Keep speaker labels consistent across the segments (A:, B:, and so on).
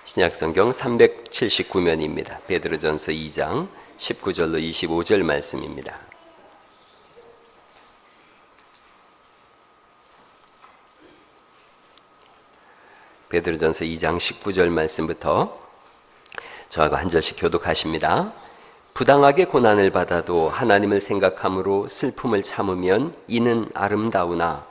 A: 신약성경 379면입니다. 베드로전서 2장 19절로 25절 말씀입니다. 베드로전서 2장 19절 말씀부터 저하고 한 절씩 교독하십니다. 부당하게 고난을 받아도 하나님을 생각함으로 슬픔을 참으면 이는 아름다우나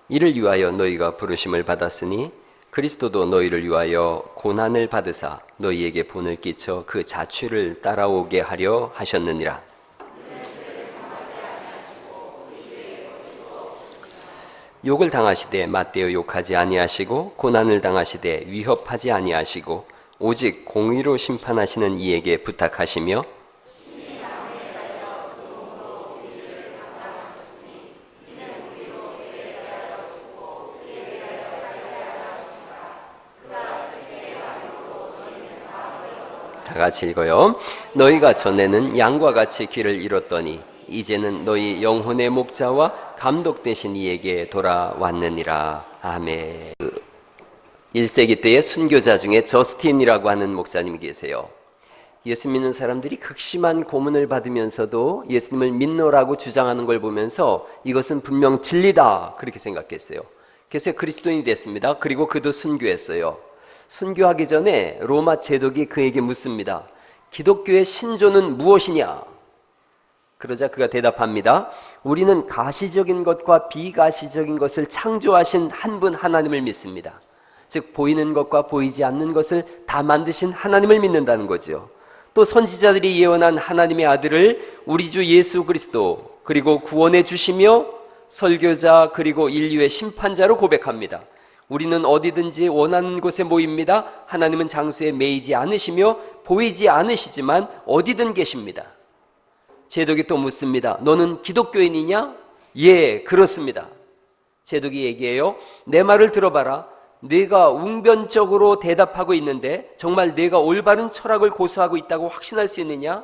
A: 이를 위하여 너희가 부르심을 받았으니 그리스도도 너희를 위하여 고난을 받으사 너희에게 본을 끼쳐 그 자취를 따라오게 하려 하셨느니라. 욕을 당하시되 맞대어 욕하지 아니하시고 고난을 당하시되 위협하지 아니하시고 오직 공의로 심판하시는 이에게 부탁하시며 다 같이 읽어요. 너희가 전에는 양과 같이 길을 잃었더니 이제는 너희 영혼의 목자와 감독 되신 이에게 돌아왔느니라. 아멘. 1세기 때의 순교자 중에 저스틴이라고 하는 목사님이 계세요. 예수 믿는 사람들이 극심한 고문을 받으면서도 예수님을 믿노라고 주장하는 걸 보면서 이것은 분명 진리다 그렇게 생각했어요. 그래서 그리스도인이 됐습니다. 그리고 그도 순교했어요. 순교하기 전에 로마 제독이 그에게 묻습니다. 기독교의 신조는 무엇이냐? 그러자 그가 대답합니다. 우리는 가시적인 것과 비가시적인 것을 창조하신 한 분 하나님을 믿습니다. 즉 보이는 것과 보이지 않는 것을 다 만드신 하나님을 믿는다는 거죠. 또 선지자들이 예언한 하나님의 아들을 우리 주 예수 그리스도 그리고 구원해 주시며 설교자 그리고 인류의 심판자로 고백합니다. 우리는 어디든지 원하는 곳에 모입니다. 하나님은 장소에 매이지 않으시며 보이지 않으시지만 어디든 계십니다. 제독이 또 묻습니다. 너는 기독교인이냐? 예, 그렇습니다. 제독이 얘기해요. 내 말을 들어봐라. 네가 웅변적으로 대답하고 있는데 정말 네가 올바른 철학을 고수하고 있다고 확신할 수 있느냐?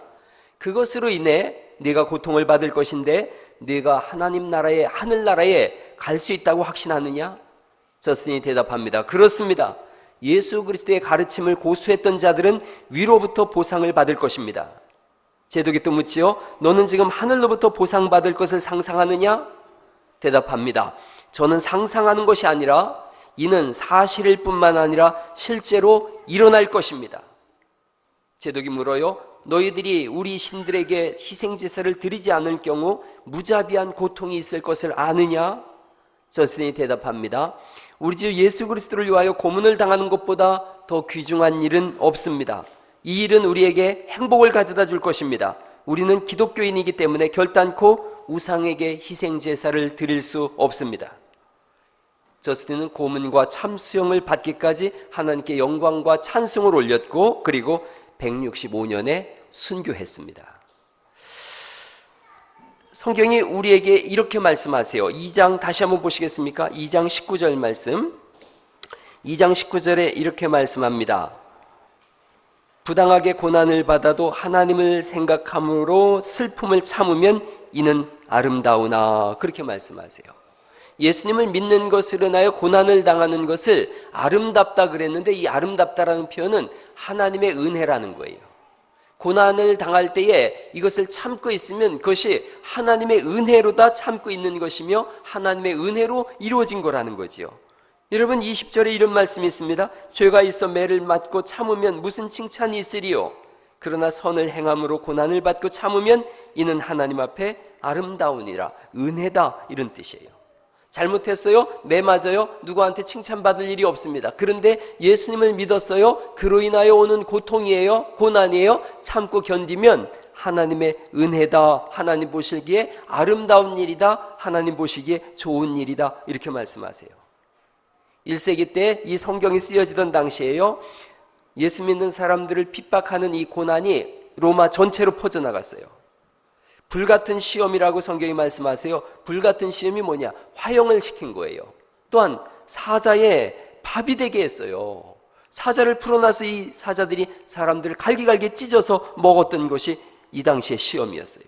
A: 그것으로 인해 네가 고통을 받을 것인데 네가 하나님 나라의 하늘나라에 갈 수 있다고 확신하느냐? 저스틴이 대답합니다. 그렇습니다. 예수 그리스도의 가르침을 고수했던 자들은 위로부터 보상을 받을 것입니다. 제독이 또 묻지요. 너는 지금 하늘로부터 보상받을 것을 상상하느냐? 대답합니다. 저는 상상하는 것이 아니라 이는 사실일 뿐만 아니라 실제로 일어날 것입니다. 제독이 물어요. 너희들이 우리 신들에게 희생제사를 드리지 않을 경우 무자비한 고통이 있을 것을 아느냐? 저스틴이 대답합니다. 우리 주 예수 그리스도를 위하여 고문을 당하는 것보다 더 귀중한 일은 없습니다. 이 일은 우리에게 행복을 가져다 줄 것입니다. 우리는 기독교인이기 때문에 결단코 우상에게 희생제사를 드릴 수 없습니다. 저스틴은 고문과 참수형을 받기까지 하나님께 영광과 찬송을 올렸고 그리고 165년에 순교했습니다. 성경이 우리에게 이렇게 말씀하세요. 2장 다시 한번 보시겠습니까? 2장 19절 말씀. 2장 19절에 이렇게 말씀합니다. 부당하게 고난을 받아도 하나님을 생각함으로 슬픔을 참으면 이는 아름다우나 그렇게 말씀하세요. 예수님을 믿는 것으로 인하여 고난을 당하는 것을 아름답다 그랬는데 이 아름답다라는 표현은 하나님의 은혜라는 거예요. 고난을 당할 때에 이것을 참고 있으면 그것이 하나님의 은혜로다 참고 있는 것이며 하나님의 은혜로 이루어진 거라는 거지요. 여러분 20절에 이런 말씀이 있습니다. 죄가 있어 매를 맞고 참으면 무슨 칭찬이 있으리요? 그러나 선을 행함으로 고난을 받고 참으면 이는 하나님 앞에 아름다우니라. 은혜다 이런 뜻이에요. 잘못했어요? 매 맞아요? 누구한테 칭찬받을 일이 없습니다. 그런데 예수님을 믿었어요? 그로 인하여 오는 고통이에요? 고난이에요? 참고 견디면 하나님의 은혜다. 하나님 보시기에 아름다운 일이다. 하나님 보시기에 좋은 일이다. 이렇게 말씀하세요. 1세기 때 이 성경이 쓰여지던 당시에요. 예수 믿는 사람들을 핍박하는 이 고난이 로마 전체로 퍼져나갔어요. 불같은 시험이라고 성경이 말씀하세요. 불같은 시험이 뭐냐? 화형을 시킨 거예요. 또한 사자의 밥이 되게 했어요. 사자를 풀어놔서 이 사자들이 사람들을 갈기갈기 찢어서 먹었던 것이 이 당시의 시험이었어요.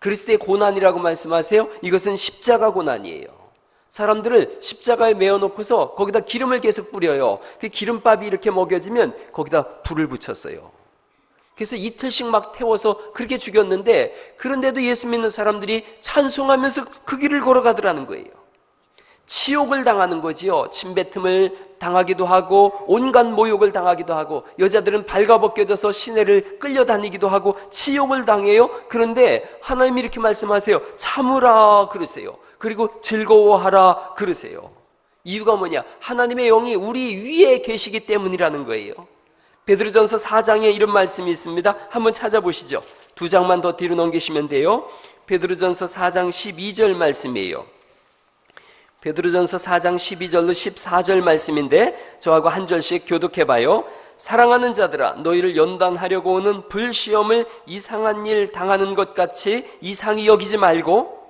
A: 그리스도의 고난이라고 말씀하세요? 이것은 십자가 고난이에요. 사람들을 십자가에 메어놓고서 거기다 기름을 계속 뿌려요. 그 기름밥이 이렇게 먹여지면 거기다 불을 붙였어요. 그래서 이틀씩 막 태워서 그렇게 죽였는데, 그런데도 예수 믿는 사람들이 찬송하면서 그 길을 걸어가더라는 거예요. 치욕을 당하는 거지요. 침뱉음을 당하기도 하고 온갖 모욕을 당하기도 하고, 여자들은 발가벗겨져서 시내를 끌려다니기도 하고 치욕을 당해요. 그런데 하나님이 이렇게 말씀하세요. 참으라 그러세요. 그리고 즐거워하라 그러세요. 이유가 뭐냐? 하나님의 영이 우리 위에 계시기 때문이라는 거예요. 베드로전서 4장에 이런 말씀이 있습니다. 한번 찾아보시죠. 2장만 더 뒤로 넘기시면 돼요. 베드로전서 4장 12절 말씀이에요. 베드로전서 4장 12절로 14절 말씀인데 저하고 한 절씩 교독해봐요. 사랑하는 자들아, 너희를 연단하려고 오는 불시험을 이상한 일 당하는 것 같이 이상히 여기지 말고,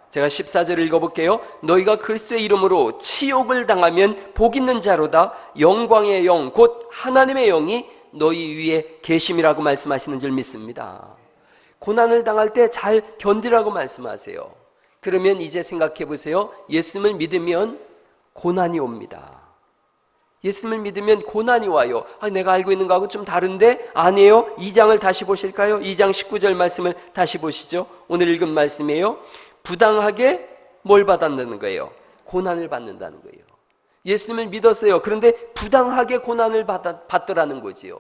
A: 제가 14절을 읽어볼게요. 너희가 그리스도의 이름으로 치욕을 당하면 복 있는 자로다. 영광의 영 곧 하나님의 영이 너희 위에 계심이라고 말씀하시는 줄 믿습니다. 고난을 당할 때 잘 견디라고 말씀하세요. 그러면 이제 생각해 보세요. 예수님을 믿으면 고난이 옵니다. 예수님을 믿으면 고난이 와요. 내가 알고 있는 거하고 좀 다른데? 아니에요. 2장을 다시 보실까요? 2장 19절 말씀을 다시 보시죠. 오늘 읽은 말씀이에요. 부당하게 뭘 받았다는 거예요? 고난을 받는다는 거예요. 예수님을 믿었어요. 그런데 부당하게 고난을 받더라는 거지요.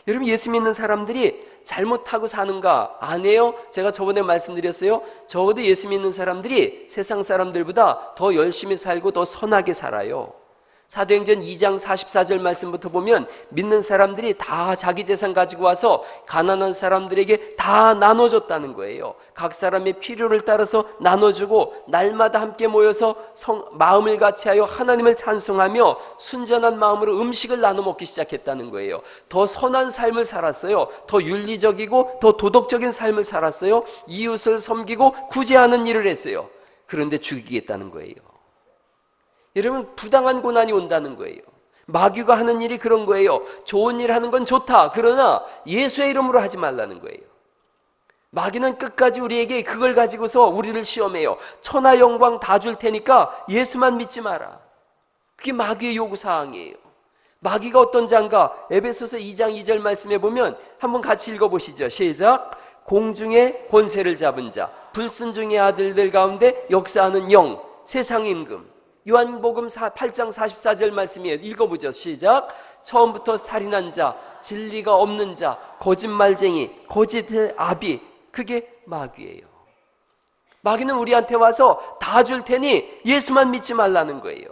A: 여러분, 예수 믿는 사람들이 잘못하고 사는가? 아니에요. 제가 저번에 말씀드렸어요. 적어도 예수 믿는 사람들이 세상 사람들보다 더 열심히 살고 더 선하게 살아요. 사도행전 2장 44절 말씀부터 보면 믿는 사람들이 다 자기 재산 가지고 와서 가난한 사람들에게 다 나눠줬다는 거예요. 각 사람의 필요를 따라서 나눠주고 날마다 함께 모여서 마음을 같이하여 하나님을 찬송하며 순전한 마음으로 음식을 나눠 먹기 시작했다는 거예요. 더 선한 삶을 살았어요. 더 윤리적이고 더 도덕적인 삶을 살았어요. 이웃을 섬기고 구제하는 일을 했어요. 그런데 죽이겠다는 거예요. 여러분, 부당한 고난이 온다는 거예요. 마귀가 하는 일이 그런 거예요. 좋은 일 하는 건 좋다. 그러나 예수의 이름으로 하지 말라는 거예요. 마귀는 끝까지 우리에게 그걸 가지고서 우리를 시험해요. 천하 영광 다 줄 테니까 예수만 믿지 마라. 그게 마귀의 요구사항이에요. 마귀가 어떤 자인가? 에베소서 2장 2절 말씀에 보면 한번 같이 읽어보시죠. 시작. 공중의 권세를 잡은 자, 불순종의 아들들 가운데 역사하는 영, 세상 임금. 요한복음 8장 44절 말씀이에요. 읽어보죠. 시작. 처음부터 살인한 자, 진리가 없는 자, 거짓말쟁이, 거짓의 아비, 그게 마귀예요. 마귀는 우리한테 와서 다 줄 테니 예수만 믿지 말라는 거예요.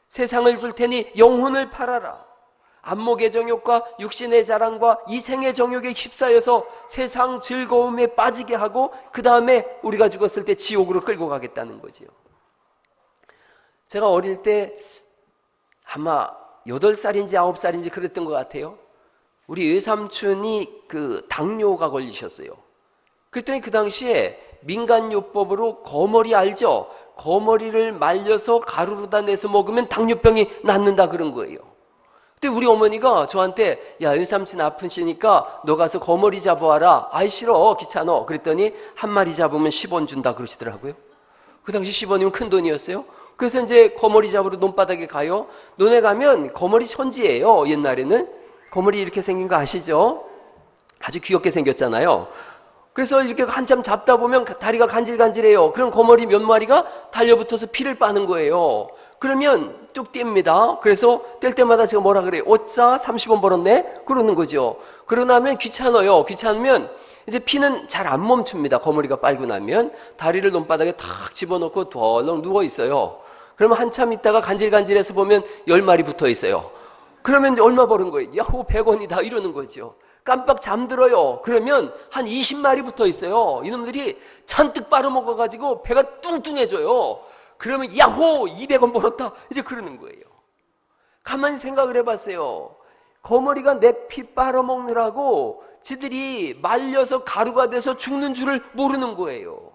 A: 세상을 줄 테니 영혼을 팔아라. 안목의 정욕과 육신의 자랑과 이생의 정욕에 휩싸여서 세상 즐거움에 빠지게 하고 그 다음에 우리가 죽었을 때 지옥으로 끌고 가겠다는 거지요. 제가 어릴 때 아마 8살인지 9살인지 그랬던 것 같아요. 우리 외삼촌이 그 당뇨가 걸리셨어요. 그랬더니 그 당시에 민간요법으로 거머리 알죠? 거머리를 말려서 가루로다 내서 먹으면 당뇨병이 낫는다 그런 거예요. 그때 우리 어머니가 저한테 야, 외삼촌 아프시니까 너 가서 거머리 잡아와라. 아이 싫어, 귀찮아. 그랬더니 한 마리 잡으면 10원 준다 그러시더라고요. 그 당시 10원이면 큰 돈이었어요. 그래서 이제 거머리 잡으러 논바닥에 가요. 논에 가면 거머리 천지예요. 옛날에는 거머리 이렇게 생긴 거 아시죠? 아주 귀엽게 생겼잖아요. 그래서 이렇게 한참 잡다 보면 다리가 간질간질해요. 그럼 거머리 몇 마리가 달려붙어서 피를 빠는 거예요. 그러면 뚝 뗍니다. 그래서 뗄 때마다 제가 뭐라 그래요? 어짜 30원 벌었네? 그러는 거죠. 그러고 나면 귀찮아요. 귀찮으면 이제 피는 잘 안 멈춥니다. 거머리가 빨고 나면 다리를 논바닥에 탁 집어넣고 덜렁 누워 있어요. 그러면 한참 있다가 간질간질해서 보면 10마리 붙어 있어요. 그러면 이제 얼마 벌은 거예요? 야호 100원이다 이러는 거죠. 깜빡 잠들어요. 그러면 한 20마리 붙어 있어요. 이놈들이 잔뜩 빨아먹어가지고 배가 뚱뚱해져요. 그러면 야호 200원 벌었다 이제 그러는 거예요. 가만히 생각을 해봤어요. 거머리가 내 피 빨아먹느라고 지들이 말려서 가루가 돼서 죽는 줄을 모르는 거예요.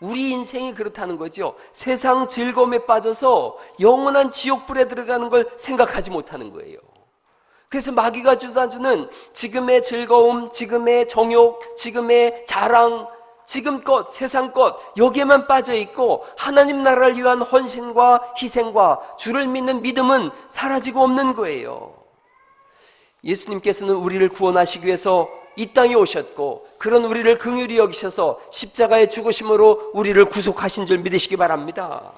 A: 우리 인생이 그렇다는 거죠. 세상 즐거움에 빠져서 영원한 지옥불에 들어가는 걸 생각하지 못하는 거예요. 그래서 마귀가 주사주는 지금의 즐거움, 지금의 정욕, 지금의 자랑, 지금껏 세상 것 여기에만 빠져있고 하나님 나라를 위한 헌신과 희생과 주를 믿는 믿음은 사라지고 없는 거예요. 예수님께서는 우리를 구원하시기 위해서 이 땅에 오셨고 그런 우리를 긍휼히 여기셔서 십자가의 죽으심으로 우리를 구속하신 줄 믿으시기 바랍니다.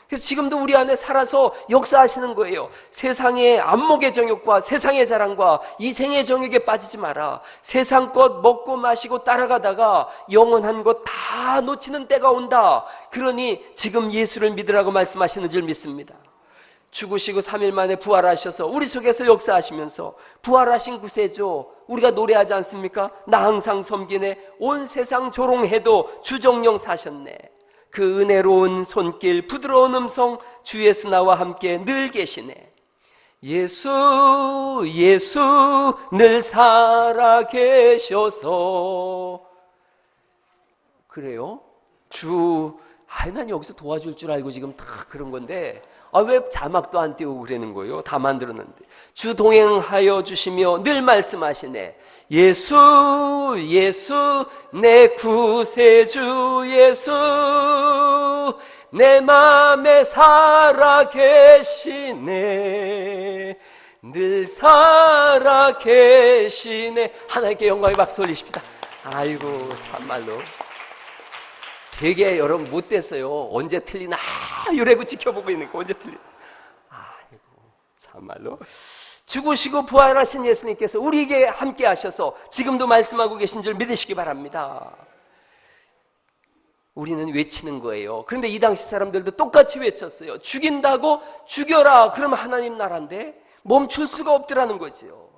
A: 그래서 지금도 우리 안에 살아서 역사하시는 거예요. 세상의 안목의 정욕과 세상의 자랑과 이생의 정욕에 빠지지 마라. 세상 것 먹고 마시고 따라가다가 영원한 것 다 놓치는 때가 온다. 그러니 지금 예수를 믿으라고 말씀하시는 줄 믿습니다. 죽으시고 3일 만에 부활하셔서 우리 속에서 역사하시면서 부활하신 구세주 우리가 노래하지 않습니까? 나 항상 섬기네 온 세상 조롱해도 주정령 사셨네. 그 은혜로운 손길 부드러운 음성 주 예수 나와 함께 늘 계시네. 예수 예수 늘 살아계셔서. 그래요? 난 여기서 도와줄 줄 알고 지금 다 그런 건데 왜 자막도 안 띄우고 그러는 거예요? 다 만들었는데. 주 동행하여 주시며 늘 말씀하시네. 예수 예수 내 구세주 예수 내 맘에 살아계시네. 늘 살아계시네. 하나님께 영광의 박수 올리십시다. 아이고 참말로 되게 여러분 못됐어요. 언제 틀리나 이러고 지켜보고 있는 거 언제 틀리나. 아이고 참말로 죽으시고 부활하신 예수님께서 우리에게 함께 하셔서 지금도 말씀하고 계신 줄 믿으시기 바랍니다. 우리는 외치는 거예요. 그런데 이 당시 사람들도 똑같이 외쳤어요. 죽인다고? 죽여라. 그러면 하나님 나라인데 멈출 수가 없더라는 거죠.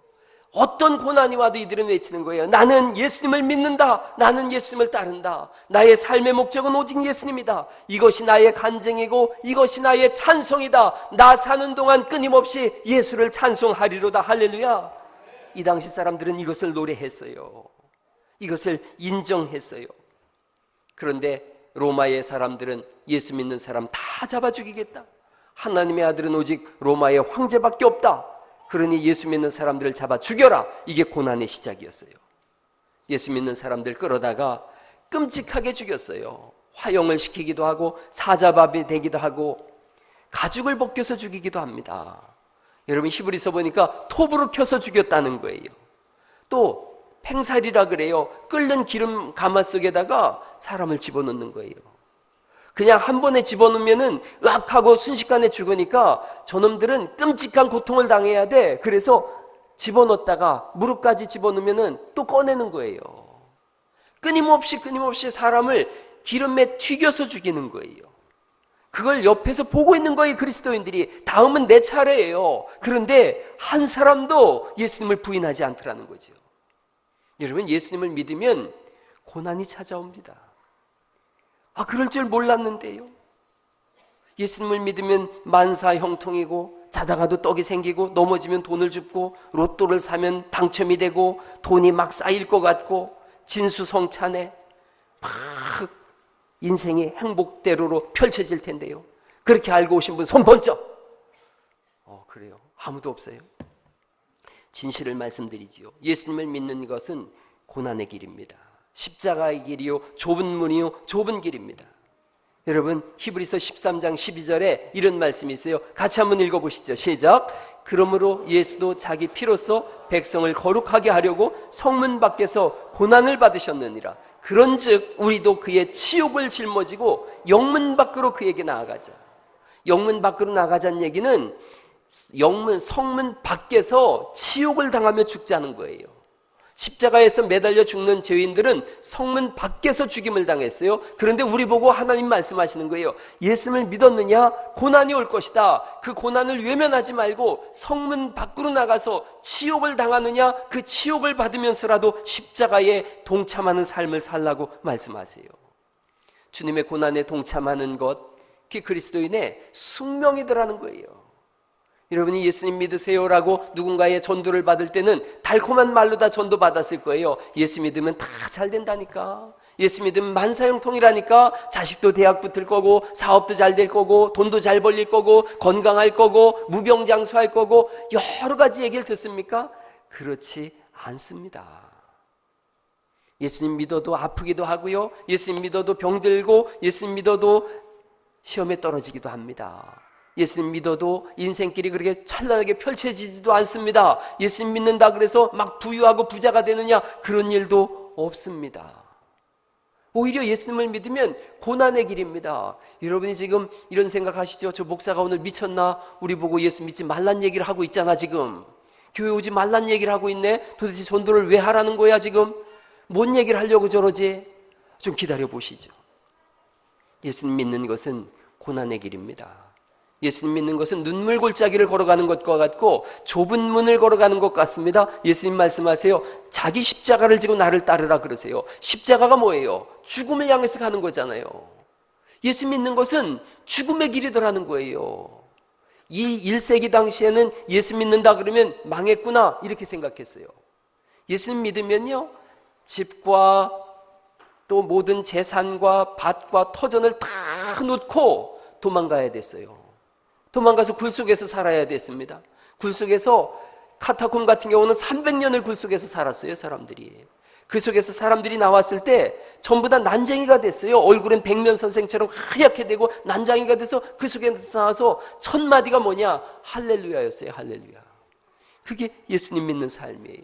A: 어떤 고난이 와도 이들은 외치는 거예요. 나는 예수님을 믿는다. 나는 예수님을 따른다. 나의 삶의 목적은 오직 예수님이다. 이것이 나의 간증이고 이것이 나의 찬송이다. 나 사는 동안 끊임없이 예수를 찬송하리로다. 할렐루야. 이 당시 사람들은 이것을 노래했어요. 이것을 인정했어요. 그런데 로마의 사람들은 예수 믿는 사람 다 잡아 죽이겠다. 하나님의 아들은 오직 로마의 황제밖에 없다. 그러니 예수 믿는 사람들을 잡아 죽여라. 이게 고난의 시작이었어요. 예수 믿는 사람들 끌어다가 끔찍하게 죽였어요. 화형을 시키기도 하고 사자밥이 되기도 하고 가죽을 벗겨서 죽이기도 합니다. 여러분 히브리서 보니까 톱으로 켜서 죽였다는 거예요. 또 팽살이라 그래요. 끓는 기름 가마 속에다가 사람을 집어넣는 거예요. 그냥 한 번에 집어넣으면은 으악하고 순식간에 죽으니까 저놈들은 끔찍한 고통을 당해야 돼. 그래서 집어넣었다가 무릎까지 집어넣으면은 또 꺼내는 거예요. 끊임없이 사람을 기름에 튀겨서 죽이는 거예요. 그걸 옆에서 보고 있는 거예요. 그리스도인들이. 다음은 내 차례예요. 그런데 한 사람도 예수님을 부인하지 않더라는 거죠. 여러분 예수님을 믿으면 고난이 찾아옵니다. 그럴 줄 몰랐는데요. 예수님을 믿으면 만사 형통이고 자다가도 떡이 생기고 넘어지면 돈을 줍고 로또를 사면 당첨이 되고 돈이 막 쌓일 것 같고 진수성찬에 막 인생이 행복대로로 펼쳐질 텐데요. 그렇게 알고 오신 분 손 번쩍. 그래요? 아무도 없어요? 진실을 말씀드리지요. 예수님을 믿는 것은 고난의 길입니다. 십자가의 길이요 좁은 문이요 좁은 길입니다. 여러분 히브리서 13장 12절에 이런 말씀이 있어요. 같이 한번 읽어보시죠. 시작. 그러므로 예수도 자기 피로써 백성을 거룩하게 하려고 성문 밖에서 고난을 받으셨느니라. 그런즉 우리도 그의 치욕을 짊어지고 영문 밖으로 그에게 나아가자. 영문 밖으로 나가자는 얘기는 성문 밖에서 치욕을 당하며 죽자는 거예요. 십자가에서 매달려 죽는 죄인들은 성문 밖에서 죽임을 당했어요. 그런데 우리 보고 하나님 말씀하시는 거예요. 예수님을 믿었느냐? 고난이 올 것이다. 그 고난을 외면하지 말고 성문 밖으로 나가서 치욕을 당하느냐? 그 치욕을 받으면서라도 십자가에 동참하는 삶을 살라고 말씀하세요. 주님의 고난에 동참하는 것, 그게 그리스도인의 숙명이더라는 거예요. 여러분이 예수님 믿으세요라고 누군가의 전도를 받을 때는 달콤한 말로 다 전도받았을 거예요. 예수 믿으면 다 잘 된다니까. 예수 믿으면 만사형통이라니까. 자식도 대학 붙을 거고, 사업도 잘 될 거고, 돈도 잘 벌릴 거고, 건강할 거고, 무병장수할 거고, 여러 가지 얘기를 듣습니까? 그렇지 않습니다. 예수님 믿어도 아프기도 하고요, 예수님 믿어도 병들고, 예수님 믿어도 시험에 떨어지기도 합니다. 예수님 믿어도 인생길이 그렇게 찬란하게 펼쳐지지도 않습니다. 예수님 믿는다 그래서 막 부유하고 부자가 되느냐, 그런 일도 없습니다. 오히려 예수님을 믿으면 고난의 길입니다. 여러분이 지금 이런 생각하시죠? 저 목사가 오늘 미쳤나? 우리 보고 예수 믿지 말란 얘기를 하고 있잖아. 지금 교회 오지 말란 얘기를 하고 있네. 도대체 전도를 왜 하라는 거야? 지금 뭔 얘기를 하려고 저러지? 좀 기다려 보시죠. 예수님 믿는 것은 고난의 길입니다. 예수님 믿는 것은 눈물 골짜기를 걸어가는 것과 같고 좁은 문을 걸어가는 것 같습니다. 예수님 말씀하세요. 자기 십자가를 지고 나를 따르라 그러세요. 십자가가 뭐예요? 죽음을 향해서 가는 거잖아요. 예수 믿는 것은 죽음의 길이더라는 거예요. 이 1세기 당시에는 예수 믿는다 그러면 망했구나 이렇게 생각했어요. 예수님 믿으면요, 집과 또 모든 재산과 밭과 터전을 다 놓고 도망가야 됐어요. 도망가서 굴속에서 살아야 됐습니다. 굴속에서, 카타콤 같은 경우는 300년을 굴속에서 살았어요. 사람들이. 그 속에서 사람들이 나왔을 때 전부 다 난쟁이가 됐어요. 얼굴은 백면선생처럼 하얗게 되고 난장이가 돼서 그 속에서 나와서 첫 마디가 뭐냐? 할렐루야였어요. 할렐루야. 그게 예수님 믿는 삶이에요.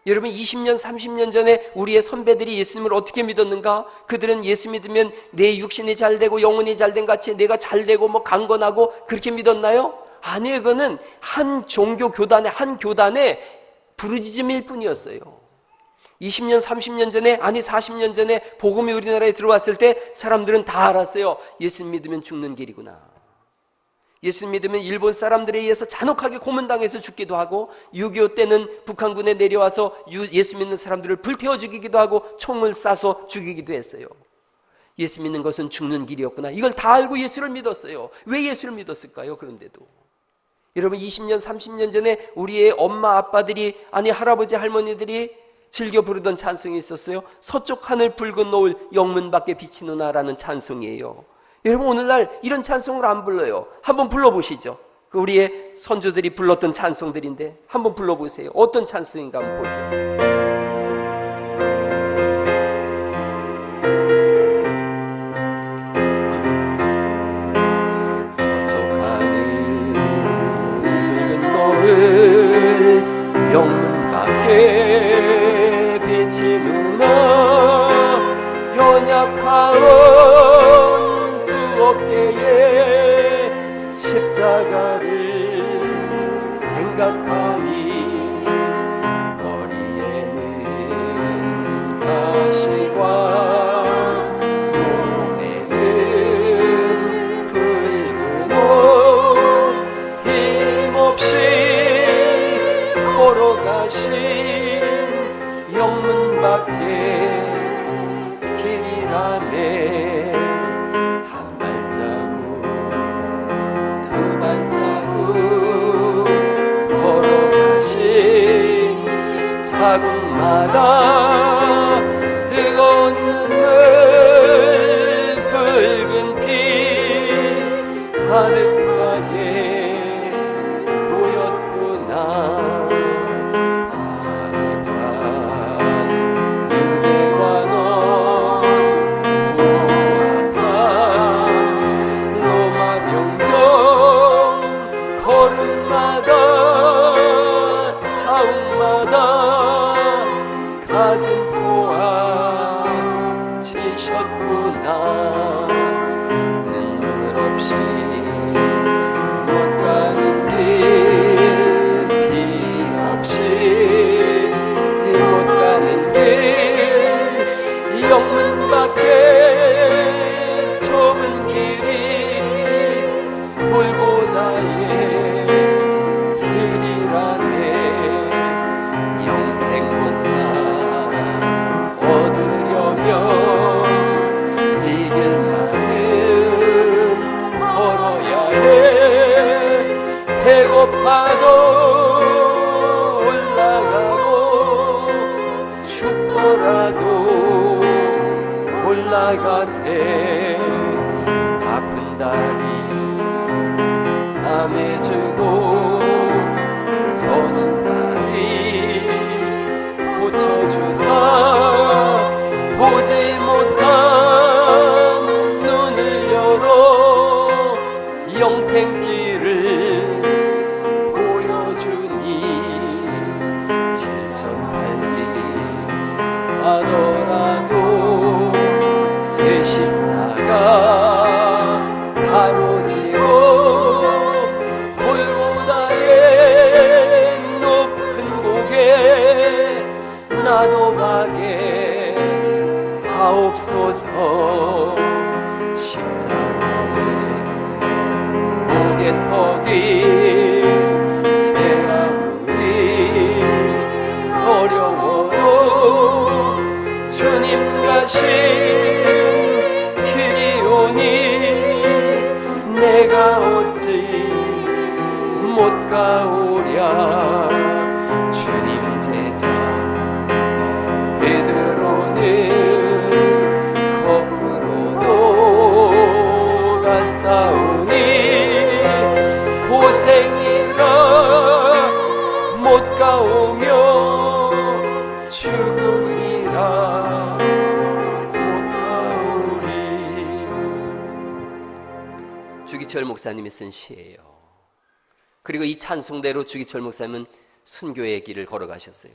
A: 여러분, 20년 30년 전에 우리의 선배들이 예수님을 어떻게 믿었는가? 그들은 예수 믿으면 내 육신이 잘 되고 영혼이 잘 된 같이 내가 잘 되고 뭐 강건하고 그렇게 믿었나요? 아니에요. 그거는 한 종교 교단의 한 교단의 부르짖음일 뿐이었어요. 20년 30년 전에, 아니 40년 전에 복음이 우리나라에 들어왔을 때 사람들은 다 알았어요. 예수 믿으면 죽는 길이구나. 예수 믿으면 일본 사람들에 의해서 잔혹하게 고문당해서 죽기도 하고, 6.25 때는 북한군에 내려와서 예수 믿는 사람들을 불태워 죽이기도 하고 총을 쏴서 죽이기도 했어요. 예수 믿는 것은 죽는 길이었구나. 이걸 다 알고 예수를 믿었어요. 왜 예수를 믿었을까요? 그런데도 여러분, 20년 30년 전에 우리의 엄마 아빠들이, 아니 할아버지 할머니들이 즐겨 부르던 찬송이 있었어요. 서쪽 하늘 붉은 노을 영문 밖에 비치누나라는 찬송이에요. 여러분, 오늘날 이런 찬송을 안 불러요. 한번 불러보시죠. 우리의 선조들이 불렀던 찬송들인데 한번 불러보세요. 어떤 찬송인가 한번 보죠. 서쪽 하늘 붉은 노을 영문 밖에 비치누나 연약하오 어깨에 십자가를 생각하니 머리에는 가시관 몸에는 붉은 옷 힘없이 걸어가신 영문 밖에 길이라네. 자국마다 뜨거운 눈물 붉은 피 가득하게 보였구나. 아득한 유대와 넌 후악한 로마 병정 걸음마다 자욱마다 가진 보아 지셨구나. 눈물 없이 못 가는 길, 비 없이 못 가는 길, 영문 밖에 좁은 길이 골고다의 길이라네. 영생복 얻으려면 이 길만은 걸어야 해. 배고파도 올라가고 춥더라도 자세 아픈 다리 싸매주고 저는 다리 고쳐주사 보지 못한 눈을 열어 영생길을 보여주니 7,800리 하더라도 제 십자가 바로 지어 골고다의 높은 고개 나도 가게 하옵소서. 십자가의 고개턱이 제 아무리 어려워도 주님 가신 길이 오니 내가 어찌 못 가오랴. 주님 제자 베드로는 거꾸로도 갔사오니 고생이라 못 가오며 죽음이라 못 가오리. 주기철 목사님이 쓴 시예요. 그리고 이 찬송대로 주기철 목사님은 순교의 길을 걸어가셨어요.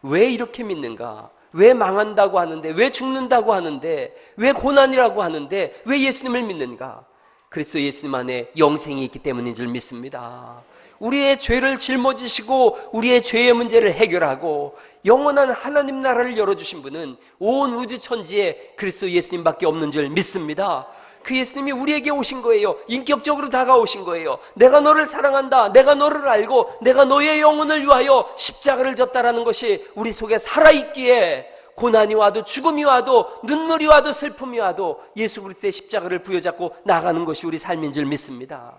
A: 왜 이렇게 믿는가? 왜 망한다고 하는데, 왜 죽는다고 하는데, 왜 고난이라고 하는데, 왜 예수님을 믿는가? 그리스도 예수님 안에 영생이 있기 때문인 줄 믿습니다. 우리의 죄를 짊어지시고 우리의 죄의 문제를 해결하고 영원한 하나님 나라를 열어주신 분은 온 우주 천지에 그리스도 예수님밖에 없는 줄 믿습니다. 그 예수님이 우리에게 오신 거예요. 인격적으로 다가오신 거예요. 내가 너를 사랑한다. 내가 너를 알고 내가 너의 영혼을 위하여 십자가를 졌다라는 것이 우리 속에 살아있기에 고난이 와도 죽음이 와도 눈물이 와도 슬픔이 와도 예수 그리스도의 십자가를 부여잡고 나가는 것이 우리 삶인 줄 믿습니다.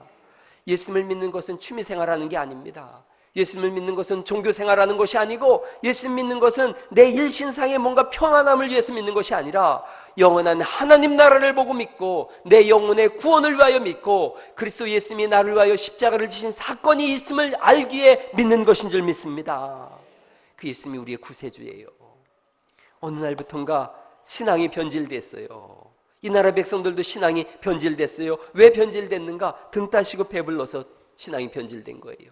A: 예수님을 믿는 것은 취미생활하는 게 아닙니다. 예수님을 믿는 것은 종교생활하는 것이 아니고 예수님 믿는 것은 내 일신상의 뭔가 평안함을 위해서 믿는 것이 아니라 영원한 하나님 나라를 보고 믿고 내 영혼의 구원을 위하여 믿고 그리스도 예수님이 나를 위하여 십자가를 지신 사건이 있음을 알기에 믿는 것인 줄 믿습니다. 그 예수님이 우리의 구세주예요. 어느 날부턴가 신앙이 변질됐어요. 이 나라 백성들도 신앙이 변질됐어요. 왜 변질됐는가? 등 따시고 배불러서 신앙이 변질된 거예요.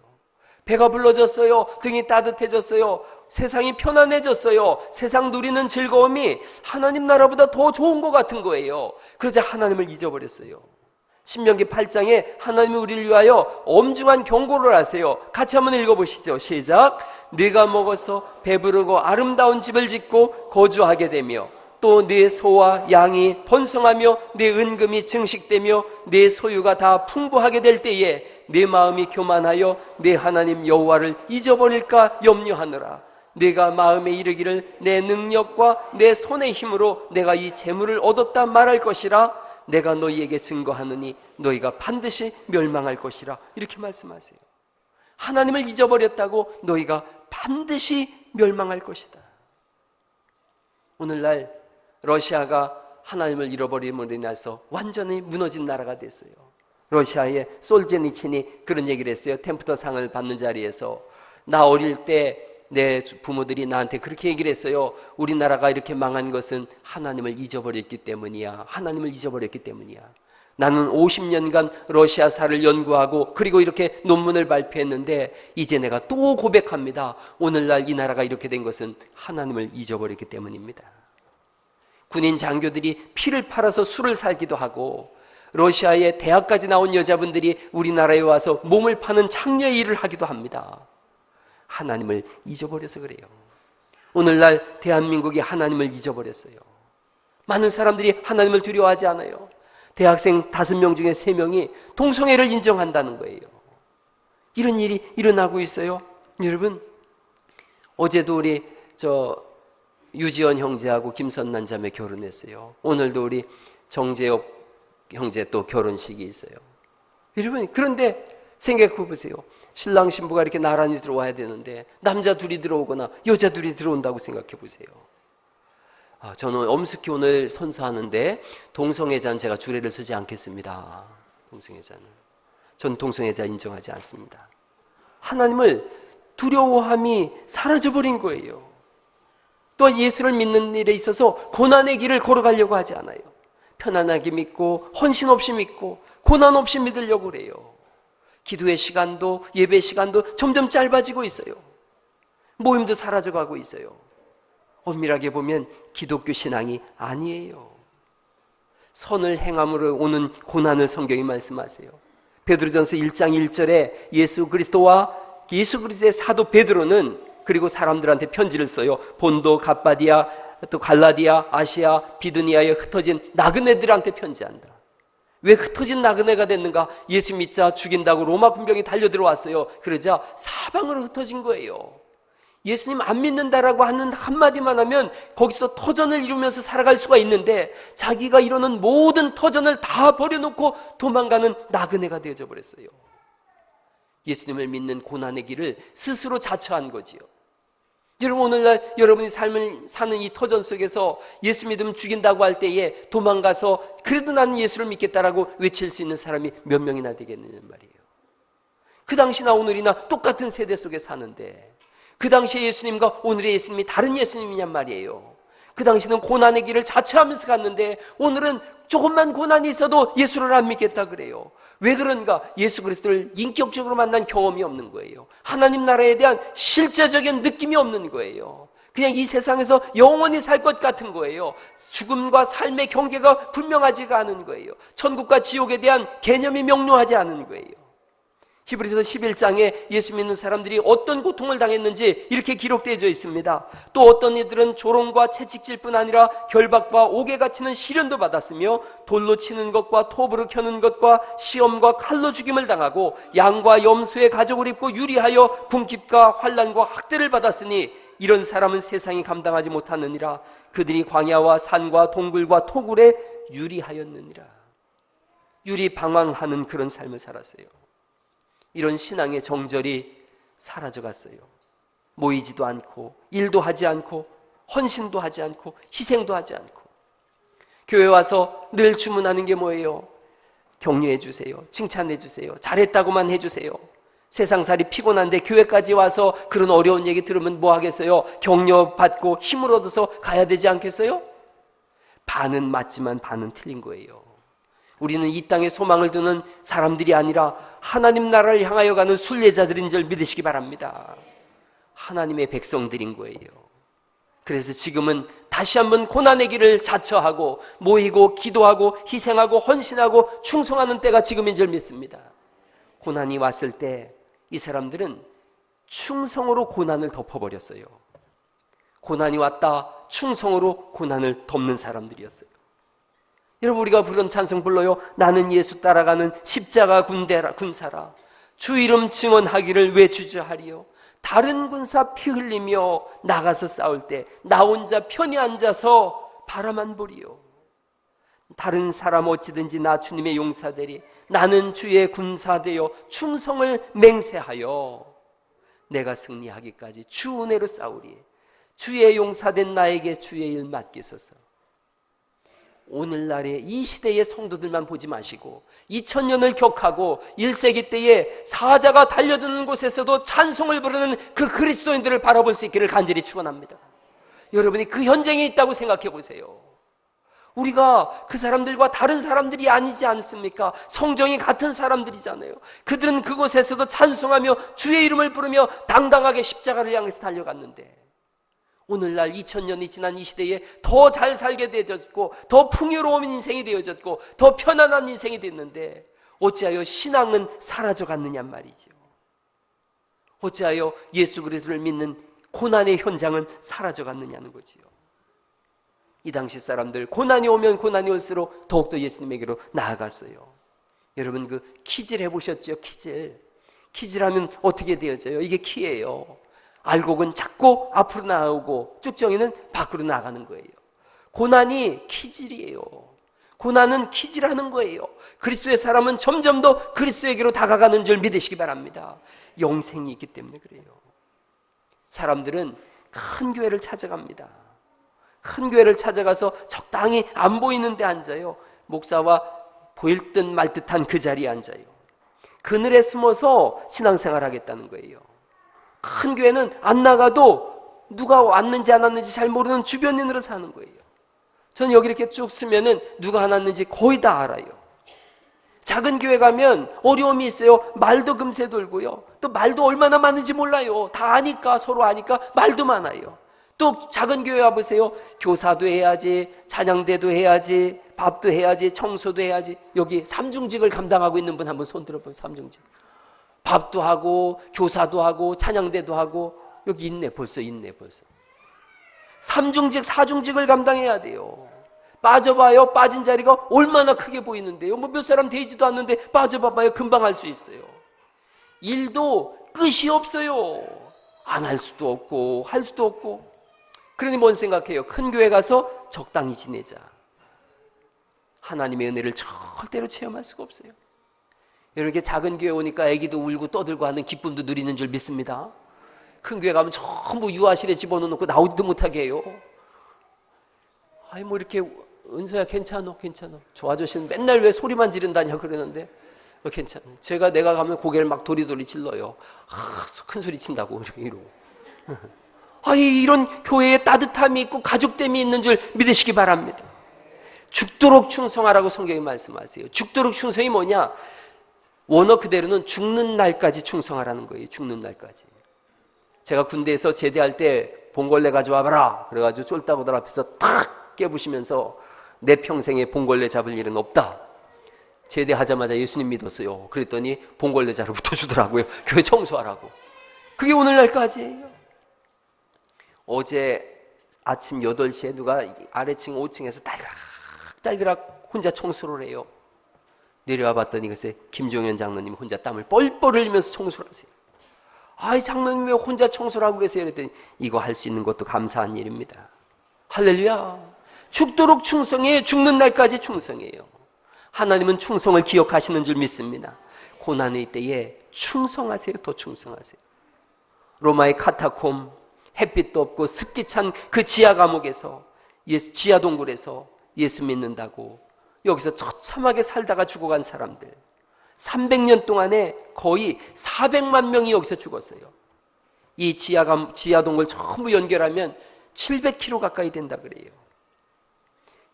A: 배가 불러졌어요. 등이 따뜻해졌어요. 세상이 편안해졌어요. 세상 누리는 즐거움이 하나님 나라보다 더 좋은 것 같은 거예요. 그러자 하나님을 잊어버렸어요. 신명기 8장에 하나님이 우리를 위하여 엄중한 경고를 하세요. 같이 한번 읽어보시죠. 시작. 네가 먹어서 배부르고 아름다운 집을 짓고 거주하게 되며 또 네 소와 양이 번성하며 네 은금이 증식되며 네 소유가 다 풍부하게 될 때에 네 마음이 교만하여 네 하나님 여호와를 잊어버릴까 염려하느라. 네가 마음에 이르기를 내 능력과 내 손의 힘으로 내가 이 재물을 얻었다 말할 것이라. 내가 너희에게 증거하느니 너희가 반드시 멸망할 것이라. 이렇게 말씀하세요. 하나님을 잊어버렸다고 너희가 반드시 멸망할 것이다. 오늘날 러시아가 하나님을 잃어버림으로 인해서 완전히 무너진 나라가 됐어요. 러시아의 솔제니친이 그런 얘기를 했어요. 템프터 상을 받는 자리에서 나 어릴 때 내 부모들이 나한테 그렇게 얘기를 했어요. 우리나라가 이렇게 망한 것은 하나님을 잊어버렸기 때문이야. 하나님을 잊어버렸기 때문이야. 나는 50년간 러시아사를 연구하고 그리고 이렇게 논문을 발표했는데 이제 내가 또 고백합니다. 오늘날 이 나라가 이렇게 된 것은 하나님을 잊어버렸기 때문입니다. 군인 장교들이 피를 팔아서 술을 살기도 하고 러시아의 대학까지 나온 여자분들이 우리나라에 와서 몸을 파는 창녀의 일을 하기도 합니다. 하나님을 잊어버려서 그래요. 오늘날 대한민국이 하나님을 잊어버렸어요. 많은 사람들이 하나님을 두려워하지 않아요. 대학생 5명 중에 3명이 동성애를 인정한다는 거예요. 이런 일이 일어나고 있어요. 여러분, 어제도 우리 유지원 형제하고 김선난 자매 결혼했어요. 오늘도 우리 정재엽 형제 또 결혼식이 있어요. 여러분, 그런데 생각해 보세요. 신랑 신부가 이렇게 나란히 들어와야 되는데 남자 둘이 들어오거나 여자 둘이 들어온다고 생각해 보세요. 저는 엄숙히 오늘 선서하는데 동성애자는 제가 주례를 서지 않겠습니다. 동성애자는. 전 동성애자 인정하지 않습니다. 하나님을 두려워함이 사라져버린 거예요. 또한 예수를 믿는 일에 있어서 고난의 길을 걸어가려고 하지 않아요. 편안하게 믿고 헌신 없이 믿고 고난 없이 믿으려고 그래요. 기도의 시간도 예배 시간도 점점 짧아지고 있어요. 모임도 사라져가고 있어요. 엄밀하게 보면 기독교 신앙이 아니에요. 선을 행함으로 오는 고난을 성경이 말씀하세요. 베드로전서 1장 1절에 예수 그리스도의 사도 베드로는 그리고 사람들한테 편지를 써요. 본도, 갑바디아, 또 갈라디아, 아시아, 비두니아에 흩어진 나그네들한테 편지한다. 왜 흩어진 나그네가 됐는가? 예수 믿자 죽인다고 로마 군병이 달려들어왔어요. 그러자 사방으로 흩어진 거예요. 예수님 안 믿는다라고 하는 한마디만 하면 거기서 터전을 이루면서 살아갈 수가 있는데 자기가 이루는 모든 터전을 다 버려놓고 도망가는 나그네가 되어져 버렸어요. 예수님을 믿는 고난의 길을 스스로 자처한 거지요. 여러분, 오늘날 여러분이 삶을 사는 이 터전 속에서 예수 믿으면 죽인다고 할 때에 도망가서 그래도 나는 예수를 믿겠다라고 외칠 수 있는 사람이 몇 명이나 되겠느냐 말이에요. 그 당시나 오늘이나 똑같은 세대 속에 사는데 그 당시의 예수님과 오늘의 예수님이 다른 예수님이냔 말이에요. 그 당시는 고난의 길을 자처하면서 갔는데 오늘은 조금만 고난이 있어도 예수를 안 믿겠다 그래요. 왜 그런가? 예수 그리스도를 인격적으로 만난 경험이 없는 거예요. 하나님 나라에 대한 실제적인 느낌이 없는 거예요. 그냥 이 세상에서 영원히 살 것 같은 거예요. 죽음과 삶의 경계가 분명하지가 않은 거예요. 천국과 지옥에 대한 개념이 명료하지 않은 거예요. 히브리서 11장에 예수 믿는 사람들이 어떤 고통을 당했는지 이렇게 기록되어 있습니다. 또 어떤 이들은 조롱과 채찍질 뿐 아니라 결박과 옥에 갇히는 시련도 받았으며 돌로 치는 것과 톱으로 켜는 것과 시험과 칼로 죽임을 당하고 양과 염소의 가죽을 입고 유리하여 궁핍과 환난과 학대를 받았으니 이런 사람은 세상이 감당하지 못하느니라. 그들이 광야와 산과 동굴과 토굴에 유리하였느니라. 유리방황하는 그런 삶을 살았어요. 이런 신앙의 정절이 사라져갔어요. 모이지도 않고 일도 하지 않고 헌신도 하지 않고 희생도 하지 않고 교회 와서 늘 주문하는 게 뭐예요? 격려해 주세요. 칭찬해 주세요. 잘했다고만 해주세요. 세상살이 피곤한데 교회까지 와서 그런 어려운 얘기 들으면 뭐 하겠어요? 격려받고 힘을 얻어서 가야 되지 않겠어요? 반은 맞지만 반은 틀린 거예요. 우리는 이 땅에 소망을 두는 사람들이 아니라 하나님 나라를 향하여 가는 순례자들인 줄 믿으시기 바랍니다. 하나님의 백성들인 거예요. 그래서 지금은 다시 한번 고난의 길을 자처하고 모이고 기도하고 희생하고 헌신하고 충성하는 때가 지금인 줄 믿습니다. 고난이 왔을 때 이 사람들은 충성으로 고난을 덮어버렸어요. 고난이 왔다 충성으로 고난을 덮는 사람들이었어요. 여러분, 우리가 부른 찬송 불러요. 나는 예수 따라가는 십자가 군사라. 주 이름 증언하기를 외주저하리요. 다른 군사 피 흘리며 나가서 싸울 때 나 혼자 편히 앉아서 바라만 보리요. 다른 사람 어찌든지 나 주님의 용사되리. 나는 주의 군사되어 충성을 맹세하여 내가 승리하기까지 주 은혜로 싸우리. 주의 용사된 나에게 주의 일 맡기소서. 오늘날의 이 시대의 성도들만 보지 마시고 2000년을 격하고 1세기 때에 사자가 달려드는 곳에서도 찬송을 부르는 그 그리스도인들을 바라볼 수 있기를 간절히 축원합니다. 여러분이 그 현장에 있다고 생각해 보세요. 우리가 그 사람들과 다른 사람들이 아니지 않습니까? 성정이 같은 사람들이잖아요. 그들은 그곳에서도 찬송하며 주의 이름을 부르며 당당하게 십자가를 향해서 달려갔는데 오늘날 2000년이 지난 이 시대에 더 잘 살게 되어졌고 더 풍요로운 인생이 되어졌고 더 편안한 인생이 됐는데 어찌하여 신앙은 사라져갔느냐 말이죠. 어찌하여 예수 그리스도를 믿는 고난의 현장은 사라져갔느냐는 거지요. 이 당시 사람들 고난이 오면 고난이 올수록 더욱더 예수님에게로 나아갔어요. 여러분 그 키질 해보셨죠? 키질하면 어떻게 되어져요? 이게 키예요. 알곡은 자꾸 앞으로 나오고 쭉정이는 밖으로 나가는 거예요. 고난이 키질이에요. 고난은 키질하는 거예요. 그리스도의 사람은 점점 더 그리스도에게로 다가가는 줄 믿으시기 바랍니다. 영생이 있기 때문에 그래요. 사람들은 큰 교회를 찾아갑니다. 큰 교회를 찾아가서 적당히 안 보이는 데 앉아요. 목사와 보일 듯 말 듯한 그 자리에 앉아요. 그늘에 숨어서 신앙생활 하겠다는 거예요. 큰 교회는 안 나가도 누가 왔는지 안 왔는지 잘 모르는 주변인으로 사는 거예요. 저는 여기 이렇게 쭉 쓰면은 누가 안 왔는지 거의 다 알아요. 작은 교회 가면 어려움이 있어요. 말도 금세 돌고요. 또 말도 얼마나 많은지 몰라요. 다 아니까, 서로 아니까 말도 많아요. 또 작은 교회 와보세요. 교사도 해야지, 찬양대도 해야지, 밥도 해야지, 청소도 해야지. 여기 삼중직을 감당하고 있는 분 한번 손 들어보세요. 삼중직. 밥도 하고 교사도 하고 찬양대도 하고. 여기 있네, 벌써 있네, 벌써. 삼중직, 사중직을 감당해야 돼요. 빠져봐요. 빠진 자리가 얼마나 크게 보이는데요. 뭐 몇 사람 되지도 않는데 빠져봐봐요. 금방 할 수 있어요. 일도 끝이 없어요. 안 할 수도 없고 할 수도 없고. 그러니 뭔 생각해요? 큰 교회 가서 적당히 지내자. 하나님의 은혜를 절대로 체험할 수가 없어요. 이렇게 작은 교회 오니까 애기도 울고 떠들고 하는 기쁨도 누리는 줄 믿습니다. 큰 교회 가면 전부 유아실에 집어넣고 나오지도 못하게 해요. 아이 뭐 이렇게 은서야 괜찮아 저 아저씨는 맨날 왜 소리만 지른다냐 그러는데 괜찮아. 내가 가면 고개를 막 도리도리 질러요. 큰 소리 친다고 이러고. 이런 교회에 따뜻함이 있고 가족됨이 있는 줄 믿으시기 바랍니다. 죽도록 충성하라고 성경이 말씀하세요. 죽도록 충성이 뭐냐? 원어 그대로는 죽는 날까지 충성하라는 거예요. 죽는 날까지. 제가 군대에서 제대할 때 봉골레 가져와봐라 그래가지고 쫄따구들 앞에서 탁 깨부시면서 내 평생에 봉골레 잡을 일은 없다. 제대하자마자 예수님 믿었어요. 그랬더니 봉골레 자루 붙여주더라고요. 교회 청소하라고. 그게 오늘날까지예요. 어제 아침 8시에 누가 아래층 5층에서 딸그락 혼자 청소를 해요. 내려와 봤더니 글쎄 김종현 장로님 혼자 땀을 뻘뻘 흘리면서 청소를 하세요. 이 장로님 왜 혼자 청소를 하고 계세요? 그랬더니 이거 할 수 있는 것도 감사한 일입니다. 할렐루야. 죽도록 충성해. 죽는 날까지 충성해요. 하나님은 충성을 기억하시는 줄 믿습니다. 고난의 때에 충성하세요. 더 충성하세요. 로마의 카타콤, 햇빛도 없고 습기 찬 그 지하 감옥에서 지하 동굴에서 예수 믿는다고 여기서 처참하게 살다가 죽어간 사람들 300년 동안에 거의 400만 명이 여기서 죽었어요. 이 지하 동굴 전부 연결하면 700km 가까이 된다 그래요.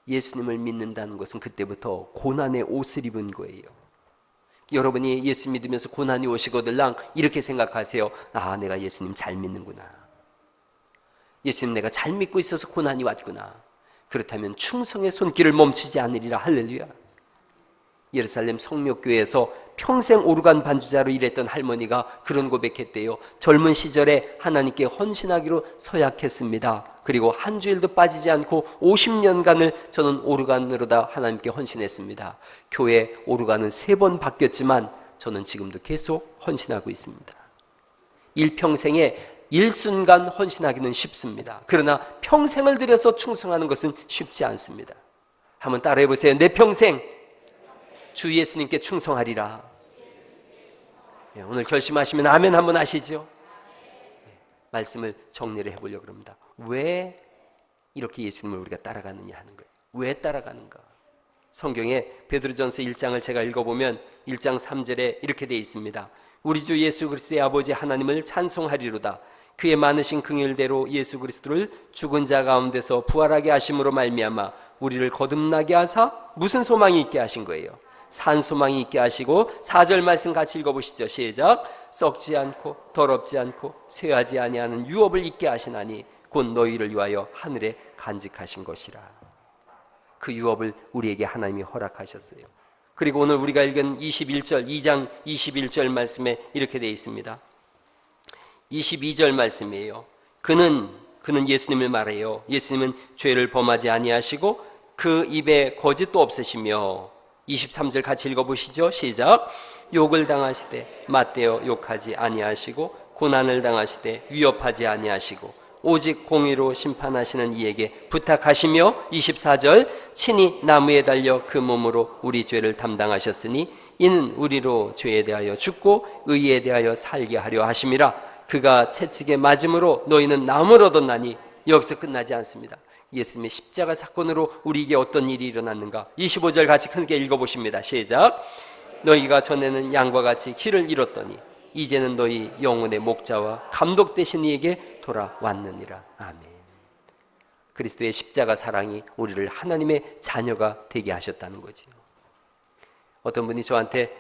A: 예수님을 믿는다는 것은 그때부터 고난의 옷을 입은 거예요. 여러분이 예수 믿으면서 고난이 오시거들랑 이렇게 생각하세요. 내가 예수님 잘 믿는구나. 예수님 내가 잘 믿고 있어서 고난이 왔구나. 그렇다면 충성의 손길을 멈추지 않으리라. 할렐루야. 예루살렘 성묘교회에서 평생 오르간 반주자로 일했던 할머니가 그런 고백했대요. 젊은 시절에 하나님께 헌신하기로 서약했습니다. 그리고 한 주일도 빠지지 않고 50년간을 저는 오르간으로다 하나님께 헌신했습니다. 교회 오르간은 3번 바뀌었지만 저는 지금도 계속 헌신하고 있습니다. 일평생에 일순간 헌신하기는 쉽습니다. 그러나 평생을 들여서 충성하는 것은 쉽지 않습니다. 한번 따라해 보세요. 내 평생 주 예수님께 충성하리라. 오늘 결심하시면 아멘 한번 하시죠. 말씀을 정리를 해보려고 합니다. 왜 이렇게 예수님을 우리가 따라가느냐 하는 거예요. 왜 따라가는가? 성경에 베드로전서 1장을 제가 읽어보면 1장 3절에 이렇게 되어 있습니다. 우리 주 예수 그리스도의 아버지 하나님을 찬송하리로다. 그의 많으신 긍휼대로 예수 그리스도를 죽은 자 가운데서 부활하게 하심으로 말미암아 우리를 거듭나게 하사 무슨 소망이 있게 하신 거예요? 산 소망이 있게 하시고 4절 말씀 같이 읽어보시죠. 시작. 썩지 않고 더럽지 않고 쇠하지 아니하는 유업을 있게 하시나니 곧 너희를 위하여 하늘에 간직하신 것이라. 그 유업을 우리에게 하나님이 허락하셨어요. 그리고 오늘 우리가 읽은 21절 2장 21절 말씀에 이렇게 되어 있습니다. 22절 말씀이에요. 그는 예수님을 말해요. 예수님은 죄를 범하지 아니하시고 그 입에 거짓도 없으시며 23절 같이 읽어보시죠. 시작. 욕을 당하시되 맞대어 욕하지 아니하시고 고난을 당하시되 위협하지 아니하시고 오직 공의로 심판하시는 이에게 부탁하시며 24절 친히 나무에 달려 그 몸으로 우리 죄를 담당하셨으니 이는 우리로 죄에 대하여 죽고 의에 대하여 살게 하려 하심이라. 그가 채찍에 맞음으로 너희는 나음을 얻었나니 여기서 끝나지 않습니다. 예수님의 십자가 사건으로 우리에게 어떤 일이 일어났는가? 25절 같이 크게 읽어보십니다. 시작. 너희가 전에는 양과 같이 길을 잃었더니 이제는 너희 영혼의 목자와 감독 되신 이에게 돌아왔느니라. 아멘. 그리스도의 십자가 사랑이 우리를 하나님의 자녀가 되게 하셨다는 거지요. 어떤 분이 저한테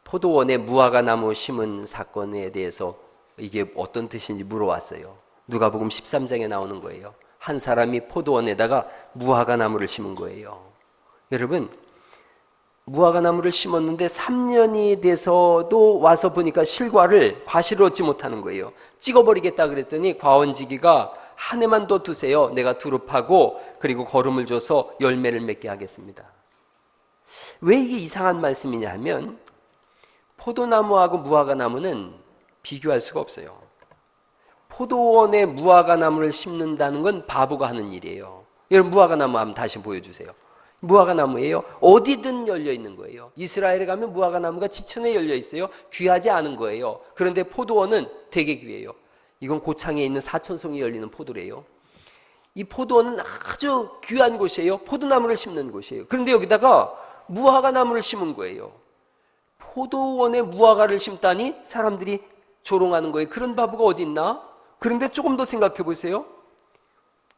A: 포도원에 무화과 나무 심은 사건에 대해서 이게 어떤 뜻인지 물어왔어요. 누가복음 13장에 나오는 거예요. 한 사람이 포도원에다가 무화과 나무를 심은 거예요. 여러분, 무화과 나무를 심었는데 3년이 돼서도 와서 보니까 과실을 얻지 못하는 거예요. 찍어버리겠다 그랬더니 과원지기가 한 해만 더 두세요. 내가 두릅하고 그리고 거름을 줘서 열매를 맺게 하겠습니다. 왜 이게 이상한 말씀이냐 하면 포도나무하고 무화과 나무는 비교할 수가 없어요. 포도원에 무화과 나무를 심는다는 건 바보가 하는 일이에요. 여러분, 무화과 나무 한번 다시 보여주세요. 무화과 나무예요. 어디든 열려 있는 거예요. 이스라엘에 가면 무화과 나무가 지천에 열려 있어요. 귀하지 않은 거예요. 그런데 포도원은 되게 귀해요. 이건 고창에 있는 사천송이 열리는 포도래요. 이 포도원은 아주 귀한 곳이에요. 포도나무를 심는 곳이에요. 그런데 여기다가 무화과 나무를 심은 거예요. 포도원에 무화과를 심다니 사람들이 조롱하는 거예요. 그런 바보가 어디 있나? 그런데 조금 더 생각해 보세요.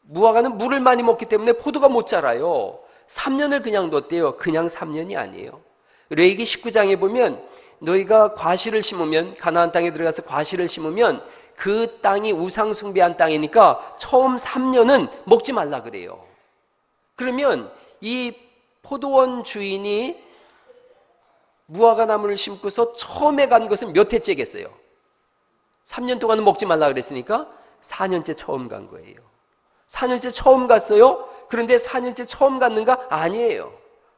A: 무화과는 물을 많이 먹기 때문에 포도가 못 자라요. 3년을 그냥 뒀대요. 그냥 3년이 아니에요. 레위기 19장에 보면 너희가 과실을 심으면, 가나안 땅에 들어가서 과실을 심으면 그 땅이 우상 숭배한 땅이니까 처음 3년은 먹지 말라 그래요. 그러면 이 포도원 주인이 무화과 나무를 심고서 처음에 간 것은 몇 해째겠어요? 3년 동안은 먹지 말라 그랬으니까 4년째 처음 간 거예요. 4년째 처음 갔어요. 그런데 4년째 처음 갔는가? 아니에요.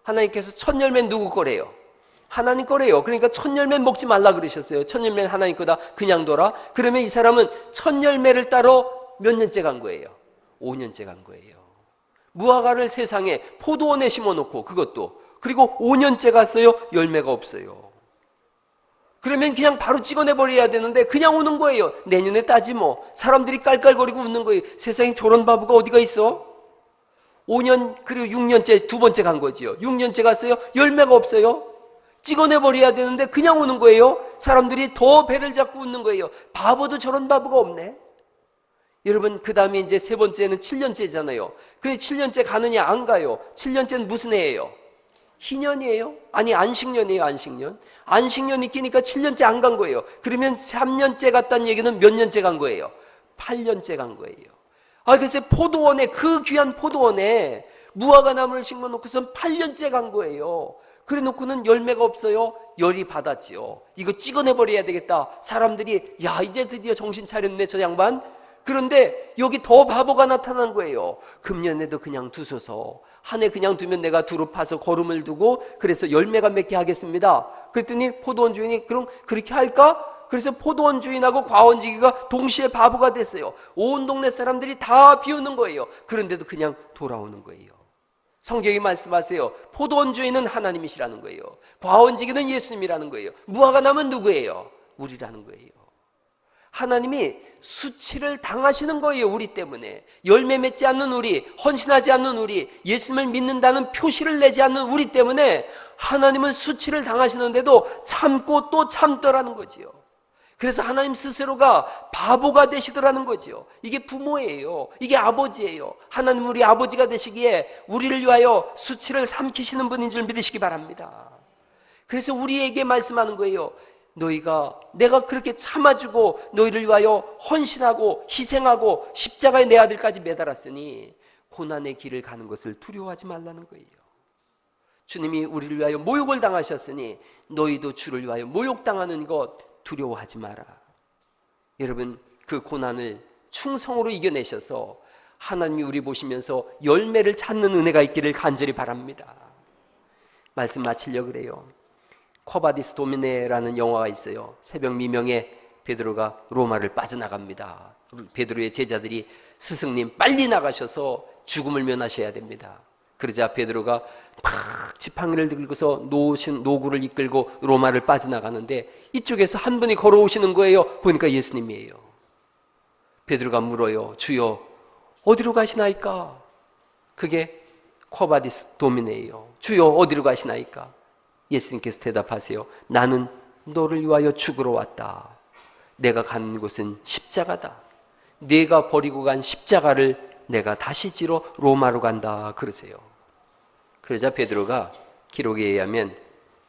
A: 하나님께서 첫 열매는 누구 거래요? 하나님 거래요. 그러니까 첫 열매는 먹지 말라 그러셨어요. 첫 열매는 하나님 거다. 그냥 둬라. 그러면 이 사람은 첫 열매를 따러 몇 년째 간 거예요? 5년째 간 거예요. 무화과를 세상에 포도원에 심어놓고 그것도, 그리고 5년째 갔어요. 열매가 없어요. 그러면 그냥 바로 찍어내버려야 되는데 그냥 오는 거예요. 내년에 따지 뭐. 사람들이 깔깔거리고 웃는 거예요. 세상에 저런 바보가 어디가 있어? 5년 그리고 6년째 두 번째 간 거지요. 6년째 갔어요. 열매가 없어요. 찍어내버려야 되는데 그냥 오는 거예요. 사람들이 더 배를 잡고 웃는 거예요. 바보도 저런 바보가 없네. 여러분, 그 다음에 이제 세 번째는 7년째잖아요. 그 7년째 가느냐 안 가요. 7년째는 무슨 해예요? 희년이에요? 아니, 안식년이에요. 안식년. 안식년이 끼니까 7년째 안 간 거예요. 그러면 3년째 갔다는 얘기는 몇 년째 간 거예요? 8년째 간 거예요. 글쎄 포도원에, 그 귀한 포도원에 무화과 나무를 심어놓고선 8년째 간 거예요. 그래 놓고는 열매가 없어요. 열이 받았지요. 이거 찍어내버려야 되겠다. 사람들이 야, 이제 드디어 정신 차렸네 저 양반. 그런데 여기 더 바보가 나타난 거예요. 금년에도 그냥 두소서. 한 해 그냥 두면 내가 두루 파서 거름을 두고 그래서 열매가 맺게 하겠습니다. 그랬더니 포도원 주인이 그럼 그렇게 할까? 그래서 포도원 주인하고 과원지기가 동시에 바보가 됐어요. 온 동네 사람들이 다 비우는 거예요. 그런데도 그냥 돌아오는 거예요. 성경이 말씀하세요. 포도원 주인은 하나님이시라는 거예요. 과원지기는 예수님이라는 거예요. 무화과 나무는 누구예요? 우리라는 거예요. 하나님이 수치를 당하시는 거예요. 우리 때문에. 열매 맺지 않는 우리, 헌신하지 않는 우리, 예수님을 믿는다는 표시를 내지 않는 우리 때문에 하나님은 수치를 당하시는데도 참고 또 참더라는 거지요. 그래서 하나님 스스로가 바보가 되시더라는 거지요. 이게 부모예요. 이게 아버지예요. 하나님 우리 아버지가 되시기에 우리를 위하여 수치를 삼키시는 분인 줄 믿으시기 바랍니다. 그래서 우리에게 말씀하는 거예요. 내가 그렇게 참아주고 너희를 위하여 헌신하고 희생하고 십자가에 내 아들까지 매달았으니 고난의 길을 가는 것을 두려워하지 말라는 거예요. 주님이 우리를 위하여 모욕을 당하셨으니 너희도 주를 위하여 모욕당하는 것 두려워하지 마라. 여러분, 그 고난을 충성으로 이겨내셔서 하나님이 우리 보시면서 열매를 찾는 은혜가 있기를 간절히 바랍니다. 말씀 마치려고 그래요. 코바디스 도미네라는 영화가 있어요. 새벽 미명에 베드로가 로마를 빠져나갑니다. 베드로의 제자들이 스승님 빨리 나가셔서 죽음을 면하셔야 됩니다. 그러자 베드로가 막 지팡이를 들고서 노구를 이끌고 로마를 빠져나가는데 이쪽에서 한 분이 걸어오시는 거예요. 보니까 예수님이에요. 베드로가 물어요. 주여, 어디로 가시나이까? 그게 쿼바디스 도미네예요. 주여 어디로 가시나이까? 예수님께서 대답하세요. 나는 너를 위하여 죽으러 왔다. 내가 가는 곳은 십자가다. 네가 버리고 간 십자가를 내가 다시 지러 로마로 간다 그러세요. 그러자 베드로가 기록에 의하면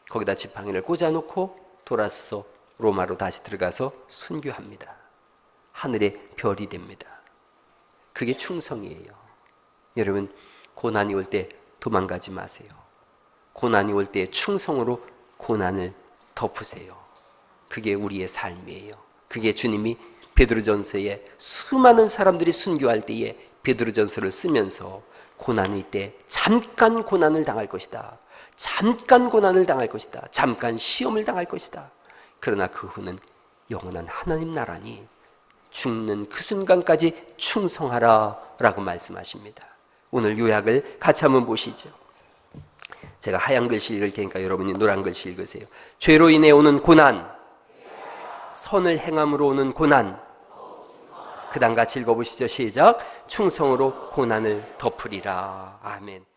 A: 거기다 지팡이를 꽂아놓고 돌아서서 로마로 다시 들어가서 순교합니다. 하늘의 별이 됩니다. 그게 충성이에요. 여러분, 고난이 올 때 도망가지 마세요. 고난이 올 때 충성으로 고난을 덮으세요. 그게 우리의 삶이에요. 그게 주님이 베드로전서에 수많은 사람들이 순교할 때에 베드로전서를 쓰면서 고난일 때 잠깐 고난을 당할 것이다. 잠깐 고난을 당할 것이다. 잠깐 시험을 당할 것이다. 그러나 그 후는 영원한 하나님 나라니 죽는 그 순간까지 충성하라 라고 말씀하십니다. 오늘 요약을 같이 한번 보시죠. 제가 하얀 글씨 읽을 테니까 여러분이 노란 글씨 읽으세요. 죄로 인해 오는 고난, 선을 행함으로 오는 고난, 그 다음 같이 읽어보시죠. 시작. 충성으로 고난을 덮으리라. 아멘.